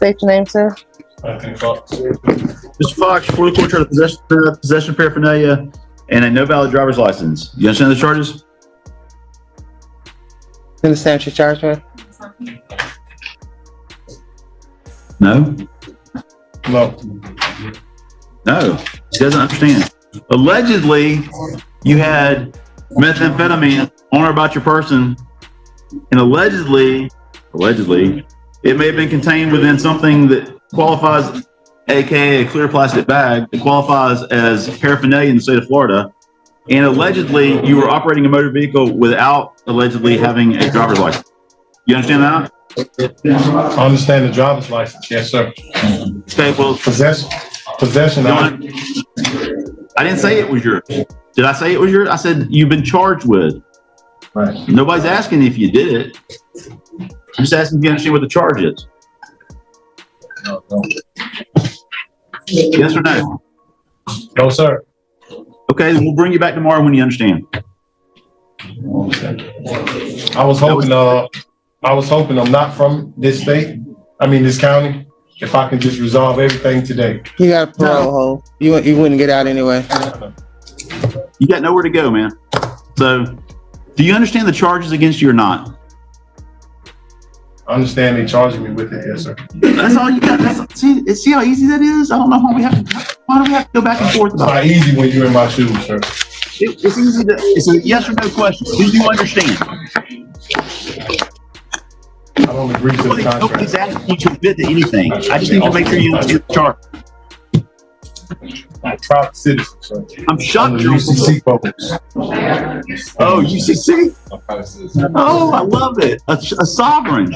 state your name, sir. Mr. Fox, before the court charge possession of paraphernalia and a no valid driver's license. You understand the charges? You understand what you're charged with? No? No. No. She doesn't understand. Allegedly, you had methamphetamine on or about your person, and allegedly, it may have been contained within something that qualifies, aka a clear plastic bag, that qualifies as paraphernalia in the state of Florida. And allegedly, you were operating a motor vehicle without allegedly having a driver's license. You understand that? I understand the driver's license, yes, sir. Okay, well, Possession. I didn't say it was yours. Did I say it was yours? I said you've been charged with. Right. Nobody's asking if you did it. I'm just asking if you understand what the charge is. No. Yes or no? No, sir. Okay, then we'll bring you back tomorrow when you understand. I was hoping I'm not from this state. This county. If I can just resolve everything today. You got a parole hold. You wouldn't get out anyway. You got nowhere to go, man. So, do you understand the charges against you or not? I understand they charging me with it, yes, sir. That's all you got. See how easy that is? I don't know why do we have to go back and forth It's about not it? easy when you're in my shoes, sir. It's easy it's a yes or no question. Do you understand? I don't agree to the Nobody's contract. asking you to admit to anything. I just need to make sure you understand the charge. I'm a private citizen, sir. I'm shocked. Under UCC focus. Oh, UCC? Oh, I love it. A sovereign.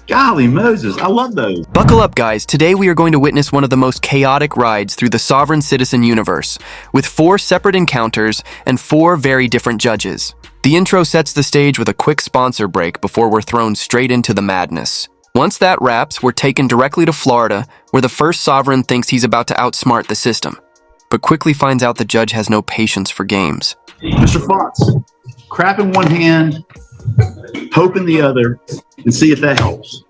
Golly Moses, I love those. Buckle up, guys. Today we are going to witness one of the most chaotic rides through the Sovereign Citizen universe, with 4 separate encounters and 4 very different judges. The intro sets the stage with a quick sponsor break before we're thrown straight into the madness. Once that wraps, we're taken directly to Florida, where the first sovereign thinks he's about to outsmart the system, but quickly finds out the judge has no patience for games. Mr. Fox, crap in one hand, hope in the other, and see if that helps.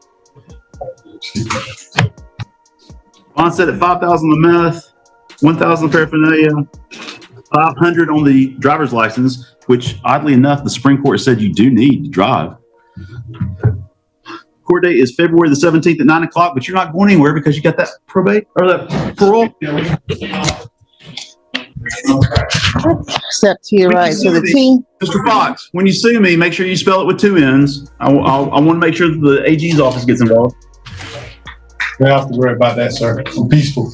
Bond set at $5,000 on meth, $1,000 paraphernalia, $500 on the driver's license, which oddly enough, the Supreme Court said you do need to drive. Court date is February the 17th at 9 o'clock, but you're not going anywhere because you got that probate or that parole. Step to your right. So the team. Mr. Fox, when you sue me, make sure you spell it with 2 N's. I want to make sure that the AG's office gets involved. You don't have to worry about that, sir. I'm peaceful.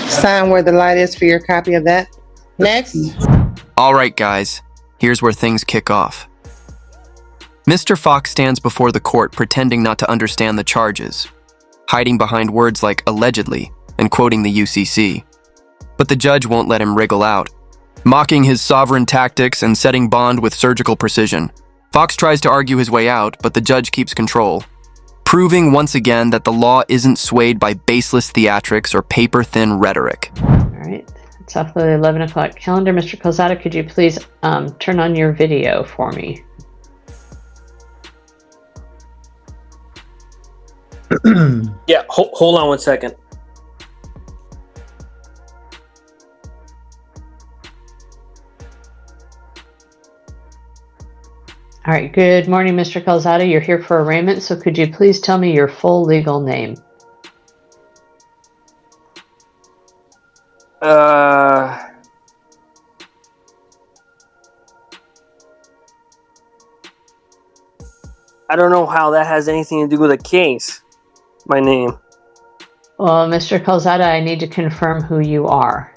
Sign where the light is for your copy of that. Next. All right, guys, here's where things kick off. Mr. Fox stands before the court pretending not to understand the charges, hiding behind words like allegedly and quoting the UCC. But the judge won't let him wriggle out. Mocking his sovereign tactics and setting bond with surgical precision, Fox tries to argue his way out, but the judge keeps control, proving once again that the law isn't swayed by baseless theatrics or paper-thin rhetoric. All right, it's off the 11 o'clock calendar. Mr. Calzada, could you please turn on your video for me? Yeah, hold on one second. All right, good morning, Mr. Calzada. You're here for arraignment, so could you please tell me your full legal name? I don't know how that has anything to do with the case. My name. Well, Mr. Calzada, I need to confirm who you are.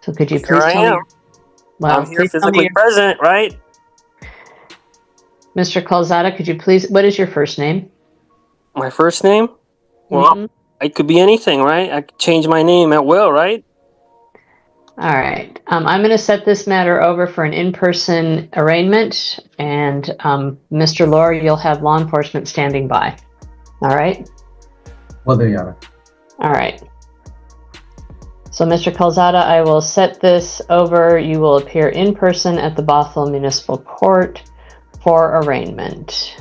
So could you please tell me? Well, I'm here physically present, right? Mr. Calzada, could you please, what is your first name? My first name? Well, it could be anything, right? I could change my name at will, right? All right. I'm going to set this matter over for an in-person arraignment, and Mr. Lohr, you'll have law enforcement standing by. All right? Well, there you are. All right. So, Mr. Calzada, I will set this over. You will appear in person at the Bothell Municipal Court for arraignment.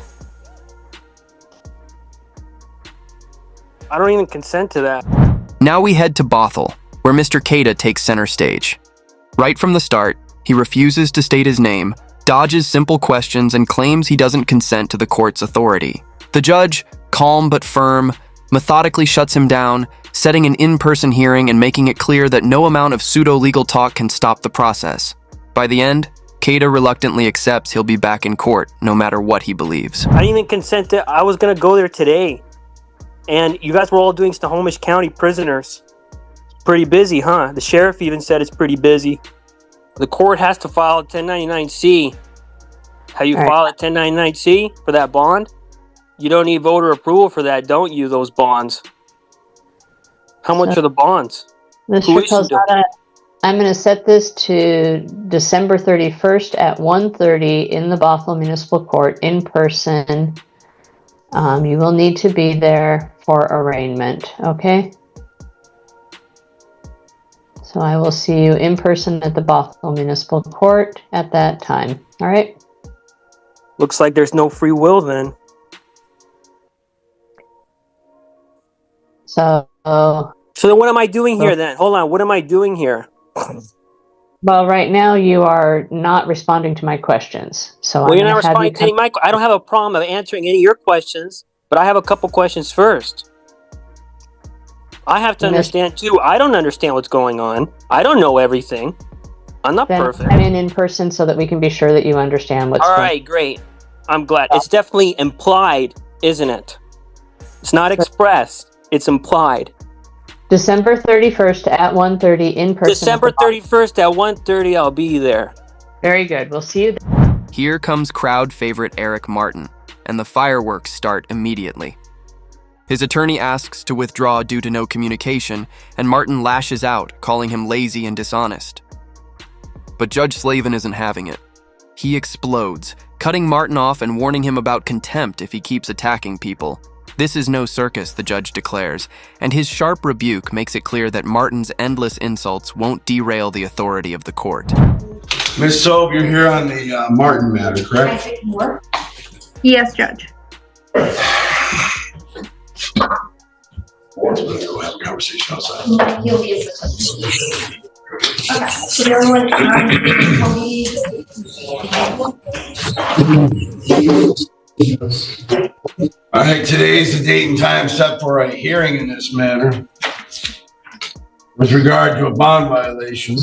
I don't even consent to that. Now we head to Bothell, where Mr. Keita takes center stage. Right from the start, he refuses to state his name, dodges simple questions, and claims he doesn't consent to the court's authority. The judge, calm but firm, methodically shuts him down, setting an in-person hearing and making it clear that no amount of pseudo-legal talk can stop the process. By the end, Keita reluctantly accepts he'll be back in court, no matter what he believes. I didn't even consent to. I was gonna go there today, and you guys were all doing Snohomish County prisoners. Pretty busy, huh? The sheriff even said it's pretty busy. The court has to file a 1099-C. How you file a 1099-C for that bond? You don't need voter approval for that, don't you, those bonds? How much are the bonds? Mr. Calzada, I'm going to set this to December 31st at 1:30 in the Bothell Municipal Court in person. You will need to be there for arraignment, okay? So I will see you in person at the Bothell Municipal Court at that time, all right? Looks like there's no free will then. So then what am I doing here then? Hold on, what am I doing here? Well, right now you are not responding to my questions. So well, you're not responding to any of my. I don't have a problem of answering any of your questions, but I have a couple questions first. I have to understand too. I don't understand what's going on. I don't know everything. I'm not perfect. Come in person so that we can be sure that you understand what's going on. All right, great. I'm glad. It's definitely implied, isn't it? It's not expressed. It's implied. December 31st at 1:30 in person. December 31st at 1:30, I'll be there. Very good. We'll see you then. Here comes crowd favorite Eric Martin, and the fireworks start immediately. His attorney asks to withdraw due to no communication, and Martin lashes out, calling him lazy and dishonest. But Judge Slavin isn't having it. He explodes, cutting Martin off and warning him about contempt if he keeps attacking people. This is no circus, the judge declares, and his sharp rebuke makes it clear that Martin's endless insults won't derail the authority of the court. Ms. Sobe, you're here on the Martin matter, correct? Yes, Judge. Let's go have a conversation outside. You'll be okay. So everyone All right, today is the date and time set for a hearing in this matter with regard to a bond violation.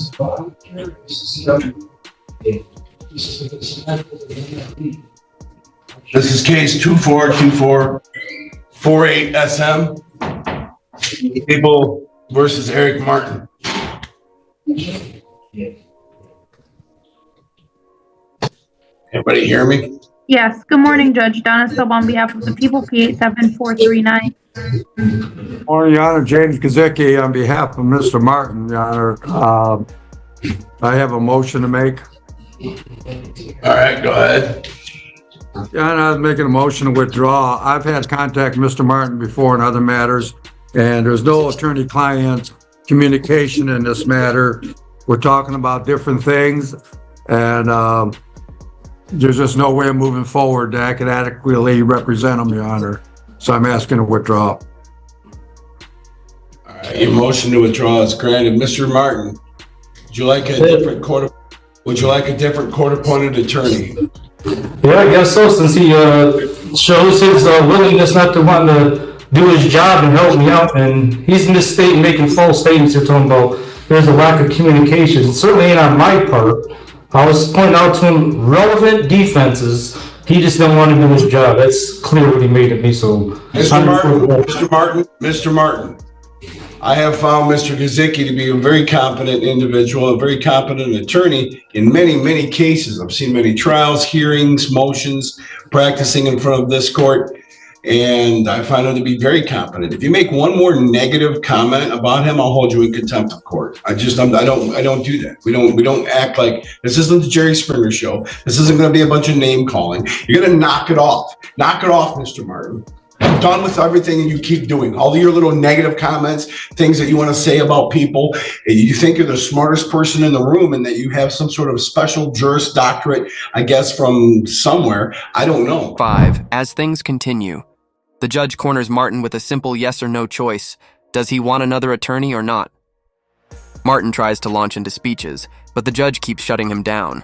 This is case 242448 SM. People versus Eric Martin. Everybody hear me? Yes. Good morning, Judge. Donna Sobe on behalf of the people, P87439. Morning, Your Honor. James Gazicki on behalf of Mr. Martin, Your Honor. I have a motion to make. All right, go ahead. Your Honor, I was making a motion to withdraw. I've had contact with Mr. Martin before in other matters, and there's no attorney-client communication in this matter. We're talking about different things, and there's just no way of moving forward that I could adequately represent him, Your Honor. So I'm asking to withdraw. All right, your motion to withdraw is granted. Mr. Martin, would you like a different court-appointed attorney? Yeah, I guess so, since he shows his willingness not to want to do his job and help me out, and he's in this state making false statements you're talking about. There's a lack of communication. It certainly ain't on my part. I was pointing out to him relevant defenses. He just didn't want to do his job. That's clear what he made at me, so. Mr. Martin, I have found Mr. Gazicki to be a very competent individual, a very competent attorney in many, many cases. I've seen many trials, hearings, motions, practicing in front of this court, and I find him to be very competent. If you make one more negative comment about him, I'll hold you in contempt of court. I don't do that. We don't act like this isn't the Jerry Springer show. This isn't going to be a bunch of name calling. You're going to knock it off. Knock it off, Mr. Martin. I'm done with everything and you keep doing all of your little negative comments, things that you want to say about people. And you think you're the smartest person in the room and that you have some sort of special Juris Doctorate, I guess, from somewhere. I don't know. 5. As things continue, The judge corners Martin with a simple yes or no choice. Does he want another attorney or not? Martin tries to launch into speeches, but the judge keeps shutting him down.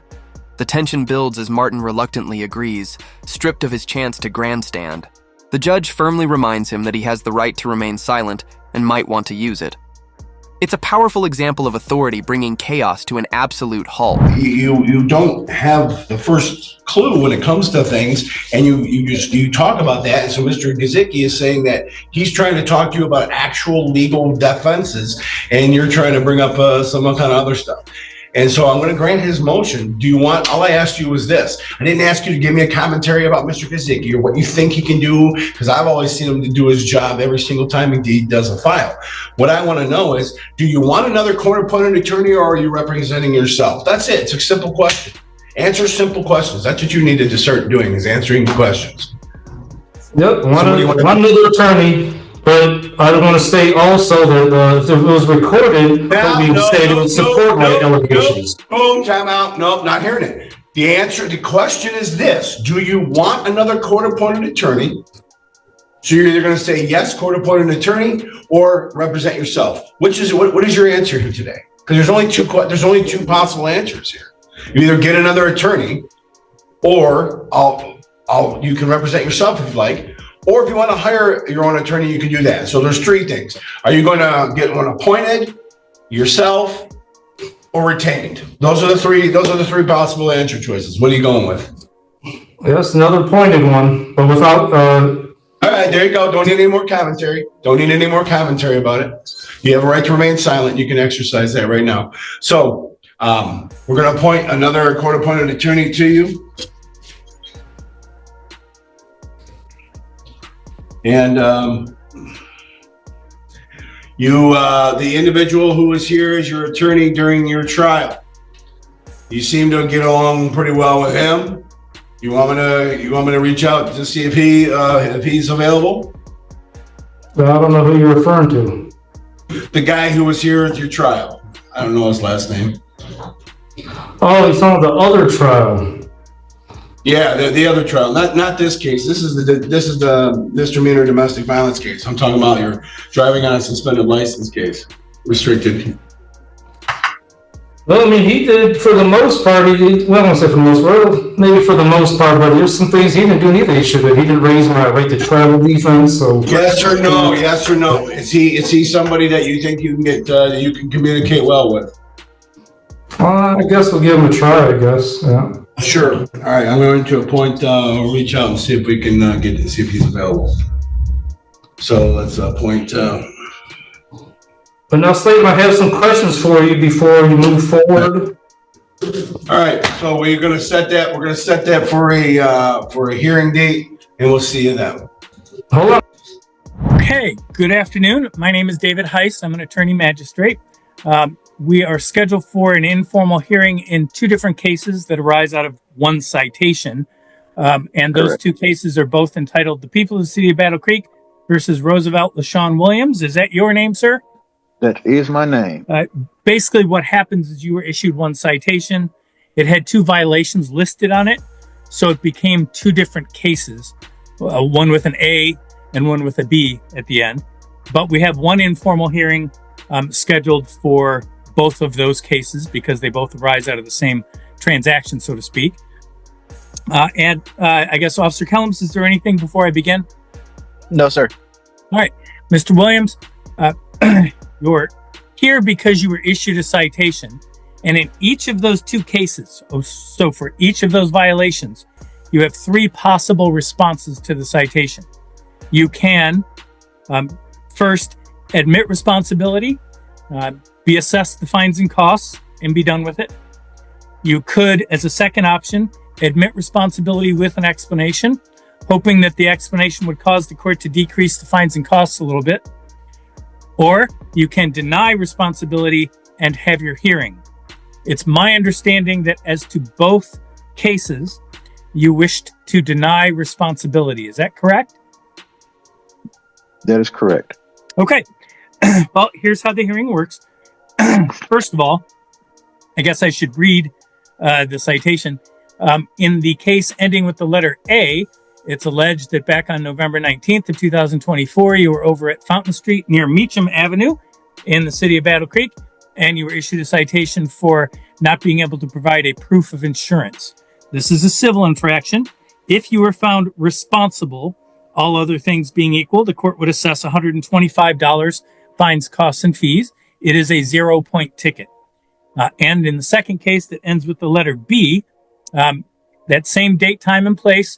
The tension builds as Martin reluctantly agrees, stripped of his chance to grandstand. The judge firmly reminds him that he has the right to remain silent and might want to use it. It's a powerful example of authority bringing chaos to an absolute halt. You don't have the first clue when it comes to things, and you talk about that. And so Mr. Gizicki is saying that he's trying to talk to you about actual legal defenses, and you're trying to bring up some kind of other stuff. And so I'm going to grant his motion. Do you want, all I asked you was this. I didn't ask you to give me a commentary about Mr. Gizicki or what you think he can do, because I've always seen him to do his job every single time he does a file. What I want to know is, do you want another court-appointed attorney, or are you representing yourself? That's it. It's a simple question. Answer simple questions. That's what you needed to start doing, is answering questions. Yep, one another attorney, but I want to state also that if it was recorded, it would support my allegations. Boom, time out. Nope, not hearing it. The question is this: do you want another court-appointed attorney? So you're either going to say yes, court-appointed attorney, or represent yourself. What is your answer here today? Because there's only two possible answers here. You either get another attorney, or you can represent yourself if you like. Or if you want to hire your own attorney, you can do that. So there's three things. Are you going to get one appointed, yourself, or retained? Those are the three possible answer choices. What are you going with? Yes, another appointed one, but without. All right, there you go. Don't need any more commentary. Don't need any more commentary about it. You have a right to remain silent. You can exercise that right now. So we're going to appoint another court-appointed attorney to you. And the individual who was here as your attorney during your trial, you seem to get along pretty well with him. You want me to reach out to see if he's available? I don't know who you're referring to. The guy who was here at your trial. I don't know his last name. Oh, he's on the other trial. Yeah, the other trial, not this case. This is the misdemeanor domestic violence case. I'm talking about your driving on a suspended license case, restricted. Well, I mean, he did for the most part. I don't say for the most part, maybe for the most part, but there's some things he didn't do neither. He didn't raise my right to travel defense. So yes or no? Yes or no? Is he somebody that you think you can get that you can communicate well with? I guess we'll give him a try. I guess. Yeah. Sure. All right. I'm going to appoint or reach out and see if we can see if he's available. So let's appoint. But now, Slayton, I have some questions for you before you move forward. All right. So we're going to set that. We're going to set that for a hearing date, and we'll see you then. Hold on. Okay. Good afternoon. My name is David Heiss. I'm an attorney magistrate. We are scheduled for an informal hearing in two different cases that arise out of one citation. And those Correct. two cases are both entitled The People of the City of Battle Creek versus Roosevelt LaShawn Williams. Is that your name, sir? That is my name. Basically, what happens is you were issued one citation. It had two violations listed on it. So it became two different cases, one with an A and one with a B at the end. But we have one informal hearing scheduled for both of those cases because they both arise out of the same transaction, so to speak. And I guess, Officer Kellums, is there anything before I begin? No, sir. All right. Mr. Williams, you're here because you were issued a citation. And in each of those two cases, so for each of those violations, you have three possible responses to the citation. You can first admit responsibility, be assessed the fines and costs, and be done with it. You could, as a second option, admit responsibility with an explanation, hoping that the explanation would cause the court to decrease the fines and costs a little bit. Or you can deny responsibility and have your hearing. It's my understanding that as to both cases, you wished to deny responsibility. Is that correct? That is correct. Okay. Well, here's how the hearing works. First of all, I guess I should read the citation. In the case ending with the letter A, It's alleged that back on November 19th of 2024, you were over at Fountain Street near Meacham Avenue in the city of Battle Creek, and you were issued a citation for not being able to provide a proof of insurance. This is a civil infraction. If you were found responsible, all other things being equal, the court would assess $125 fines, costs, and fees. It is a 0-point ticket. And in the second case that ends with the letter B, that same date, time, and place,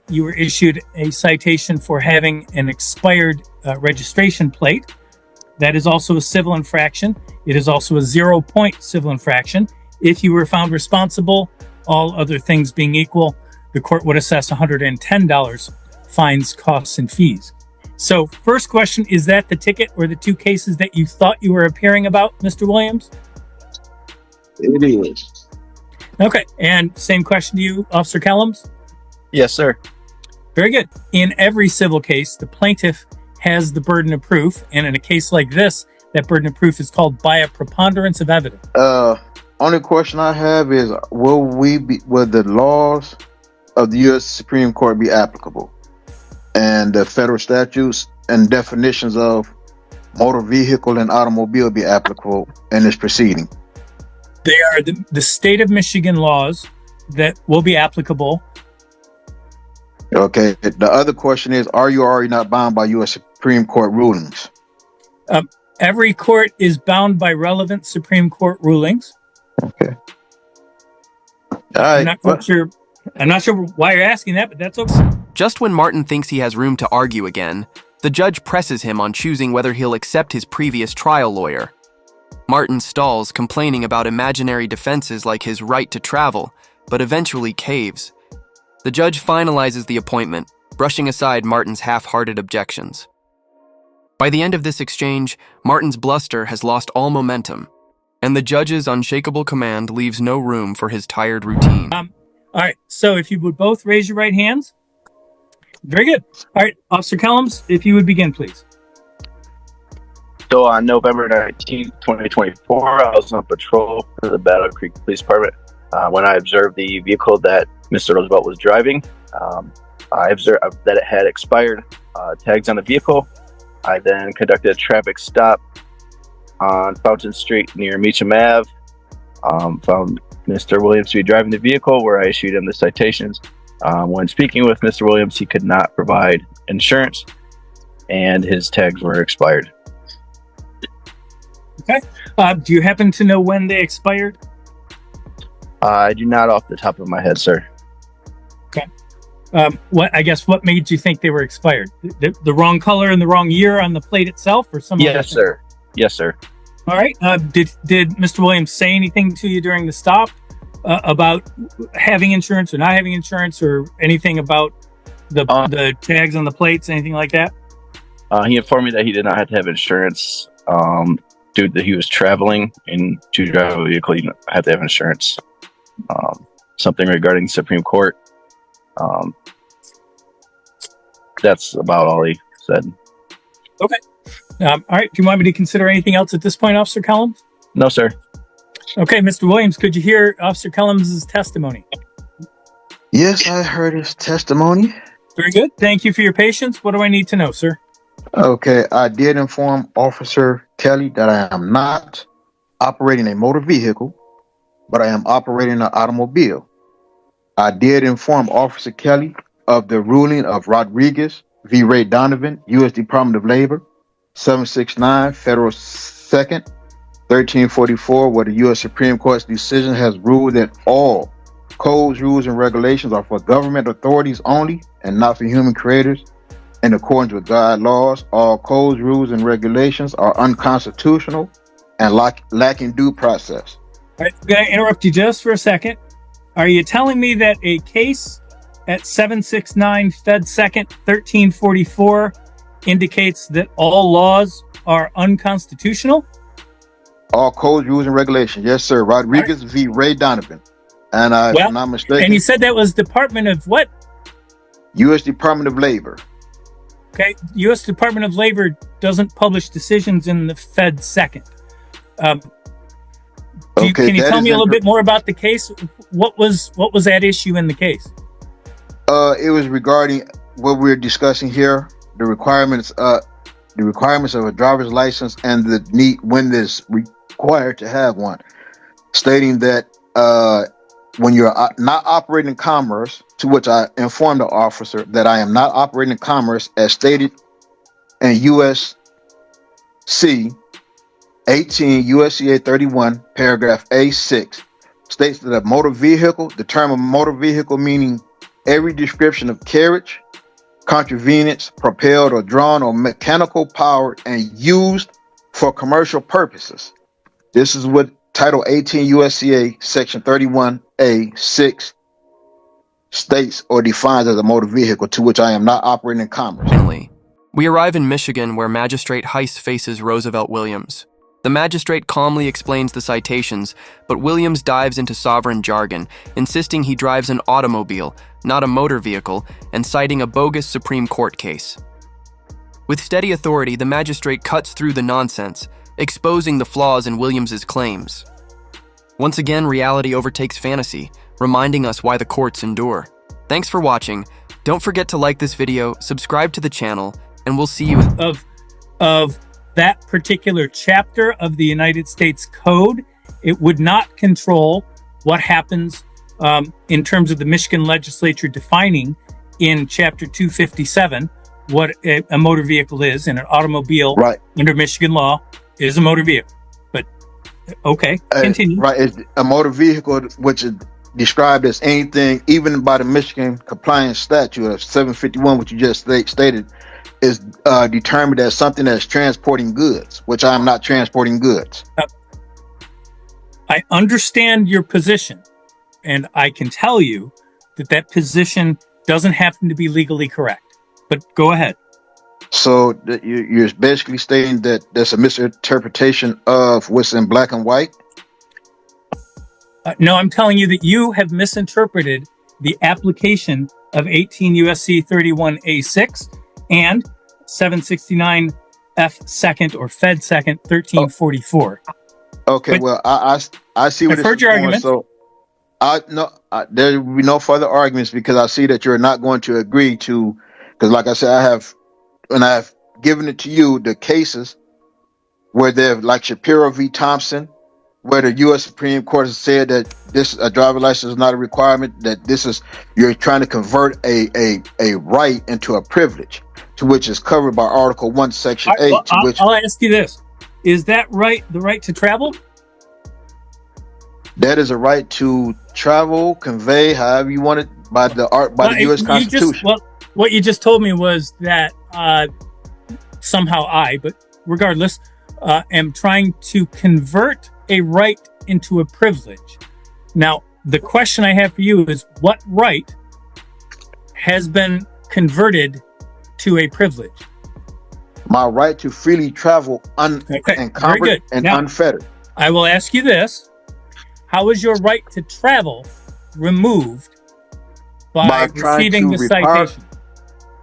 you were issued a citation for having an expired registration plate. That is also a civil infraction. It is also a 0-point civil infraction. If you were found responsible, all other things being equal, the court would assess $110 fines, costs, and fees. So first question, is that the ticket or the two cases that you thought you were appearing about, Mr. Williams? It is. Okay, and same question to you, Officer Kellums? Yes, sir. Very good. In every civil case, the plaintiff has the burden of proof, and in a case like this, that burden of proof is called by a preponderance of evidence. Only question I have is, will the laws of the U.S. Supreme Court be applicable, and the federal statutes and definitions of motor vehicle and automobile be applicable in this proceeding? They are the state of Michigan laws that will be applicable. Okay. The other question is, are you already not bound by U.S. Supreme Court rulings? Every court is bound by relevant Supreme Court rulings. Okay. All right. I'm not sure why you're asking that, but that's okay. Just when Martin thinks he has room to argue again, the judge presses him on choosing whether he'll accept his previous trial lawyer. Martin stalls, complaining about imaginary defenses like his right to travel, but eventually caves. The judge finalizes the appointment, brushing aside Martin's half-hearted objections. By the end of this exchange, Martin's bluster has lost all momentum, and the judge's unshakable command leaves no room for his tired routine. All right, so if you would both raise your right hands. Very good. All right, Officer Kellums, if you would begin, please. So on November 19th, 2024, I was on patrol for the Battle Creek Police Department. When I observed the vehicle that Mr. Roosevelt was driving, I observed that it had expired tags on the vehicle. I then conducted a traffic stop on Fountain Street near Meacham Ave. Found Mr. Williams to be driving the vehicle, where I issued him the citations. When speaking with Mr. Williams, he could not provide insurance, and his tags were expired. Okay. Do you happen to know when they expired? I do not off the top of my head, sir. Okay. What made you think they were expired? The wrong color and the wrong year on the plate itself, or something? Yes, sir. Yes, sir. All right. Did Mr. Williams say anything to you during the stop about having insurance or not having insurance, or anything about the tags on the plates, anything like that? He informed me that he did not have to have insurance due to that he was traveling, and to drive a vehicle, you don't have to have insurance. Something regarding Supreme Court. That's about all he said. Okay. All right. Do you want me to consider anything else at this point, Officer Kellums? No, sir. Okay, Mr. Williams, could you hear Officer Kellums' testimony? Yes, I heard his testimony. Very good. Thank you for your patience. What do I need to know, sir? Okay, I did inform Officer Kelly that I am not operating a motor vehicle, but I am operating an automobile. I did inform Officer Kelly of the ruling of Rodriguez v. Ray Donovan, U.S. Department of Labor, 769 Federal 2nd, 1344, where the U.S. Supreme Court's decision has ruled that all codes, rules, and regulations are for government authorities only and not for human creators. In accordance with God laws, all codes, rules, and regulations are unconstitutional and lacking due process. All right, I'm going to interrupt you just for a second. Are you telling me that a case at 769 Fed 2nd, 1344 indicates that all laws are unconstitutional? All codes, rules, and regulations. Yes, sir. Rodriguez v. Ray Donovan. And if I'm not mistaken. And you said that was Department of what? U.S. Department of Labor. Okay. U.S. Department of Labor doesn't publish decisions in the Fed 2nd. Can you tell me a little bit more about the case? What was that issue in the case? It was regarding what we're discussing here, the requirements of a driver's license and the need when it's required to have one, stating that when you're not operating in commerce, to which I informed the officer that I am not operating in commerce as stated in USC 18 USCA 31 paragraph A6, states that a motor vehicle, the term of motor vehicle meaning every description of carriage, contrivance, propelled or drawn or mechanical powered and used for commercial purposes. This is what Title 18 USCA Section 31A6 states or defines as a motor vehicle, to which I am not operating in commerce. Finally, we arrive in Michigan where Magistrate Heiss faces Roosevelt Williams. The magistrate calmly explains the citations, but Williams dives into sovereign jargon, insisting he drives an automobile, not a motor vehicle, and citing a bogus Supreme Court case. With steady authority, the magistrate cuts through the nonsense, exposing the flaws in Williams's claims. Once again, reality overtakes fantasy, reminding us why the courts endure. Thanks for watching. Don't forget to like this video, subscribe to the channel, and we'll see you of that particular chapter of the United States Code. It would not control what happens in terms of the Michigan legislature defining in Chapter 257 what a motor vehicle is, and an automobile under Michigan law is a motor vehicle. But okay, continue. It's a motor vehicle, which is described as anything, even by the Michigan compliance statute of 751, which you just stated, is determined as something that's transporting goods, which I am not transporting goods. I understand your position, and I can tell you that that position doesn't happen to be legally correct. But go ahead. So you're basically stating that there's a misinterpretation of what's in black and white? No, I'm telling you that you have misinterpreted the application of 18 USC 31A6 and 769 F second or Fed second 1344. Okay, but, well, I see what I've heard your argument. So there will be no further arguments, because I see that you're not going to agree to, because like I said, I've given it to you, the cases where they're like Shapiro v. Thompson, where the U.S. Supreme Court has said that a driver license is not a requirement, that you're trying to convert a right into a privilege, to which is covered by Article 1, Section 8. I'll ask you this. Is that right, the right to travel? That is a right to travel, convey, however you want it, by the U.S. Constitution. What you just told me was that somehow but regardless, am trying to convert a right into a privilege. Now, the question I have for you is, what right has been converted to a privilege? My right to freely travel unencumbered and now, unfettered. I will ask you this. How is your right to travel removed by receiving the citation?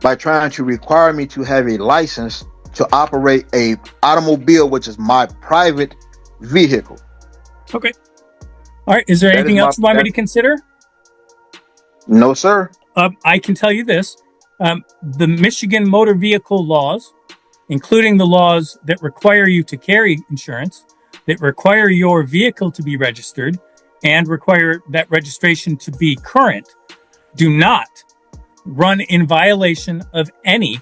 By trying to require me to have a license to operate a automobile, which is my private vehicle. Okay. All right. Is there anything else you want me to consider? No, sir. I can tell you this. The Michigan motor vehicle laws, including the laws that require you to carry insurance, that require your vehicle to be registered, and require that registration to be current, do not run in violation of any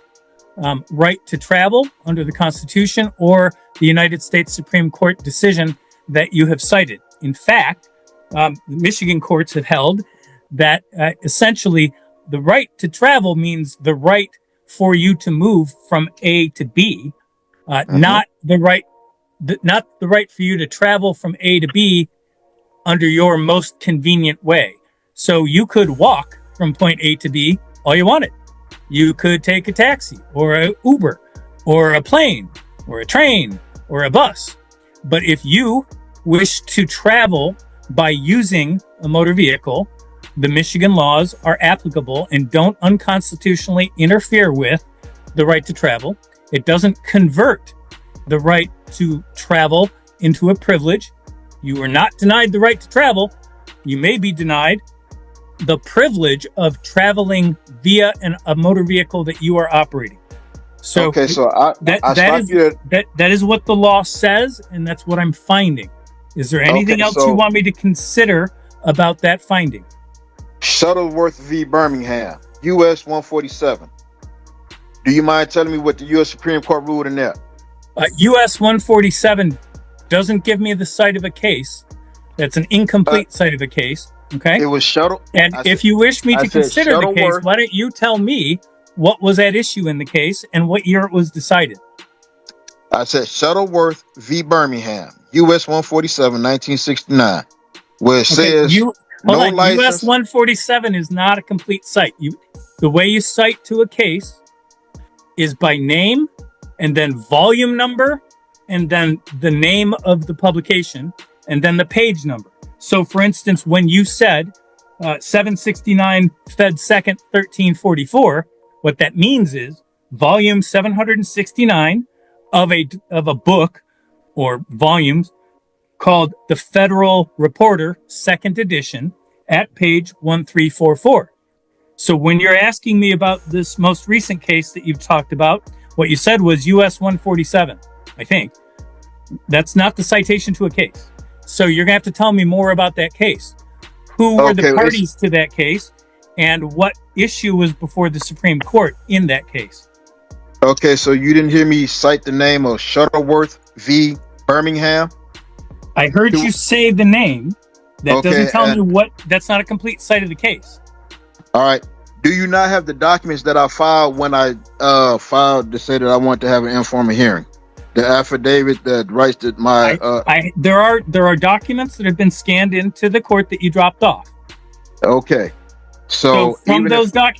right to travel under the Constitution or the United States Supreme Court decision that you have cited. In fact, the Michigan courts have held that essentially the right to travel means the right for you to move from A to B, not the right for you to travel from A to B under your most convenient way. So you could walk from point A to B all you wanted. You could take a taxi or an Uber or a plane or a train or a bus. But if you wish to travel by using a motor vehicle, the Michigan laws are applicable and don't unconstitutionally interfere with the right to travel. It doesn't convert the right to travel into a privilege. You are not denied the right to travel. You may be denied the privilege of traveling via a motor vehicle that you are operating. So okay, so I that stopped you at, that is what the law says, and that's what I'm finding. Is there anything okay, else so you want me to consider about that finding? Shuttleworth v. Birmingham, US 147. Do you mind telling me what the US Supreme Court ruled in that? US 147 doesn't give me the site of a case. That's an incomplete site of a case. Okay. It was Shuttle. And if you wish me to consider the case, Shuttleworth. why don't you tell me what was at issue in the case and what year it was decided? I said Shuttleworth v. Birmingham, US 147, 1969, where it says no license. US 147 is not a complete cite. The way you cite to a case is by name and then volume number and then the name of the publication and then the page number. So for instance, when you said 769 Fed 2nd 1344, what that means is volume 769 of a book or volumes called the Federal Reporter, 2nd edition, at page 1344. So when you're asking me about this most recent case that you've talked about, what you said was US 147, I think. That's not the citation to a case. So you're going to have to tell me more about that case. Who were the parties to that case, and what issue was before the Supreme Court in that case? Okay, so you didn't hear me cite the name of Shuttleworth v. Birmingham? I heard you say the name. That doesn't tell me what. That's not a complete cite of the case. All right. Do you not have the documents that I filed when I filed to say that I want to have an informal hearing? The affidavit that writes that my there are documents that have been scanned into the court that you dropped off. Okay. So from those documents.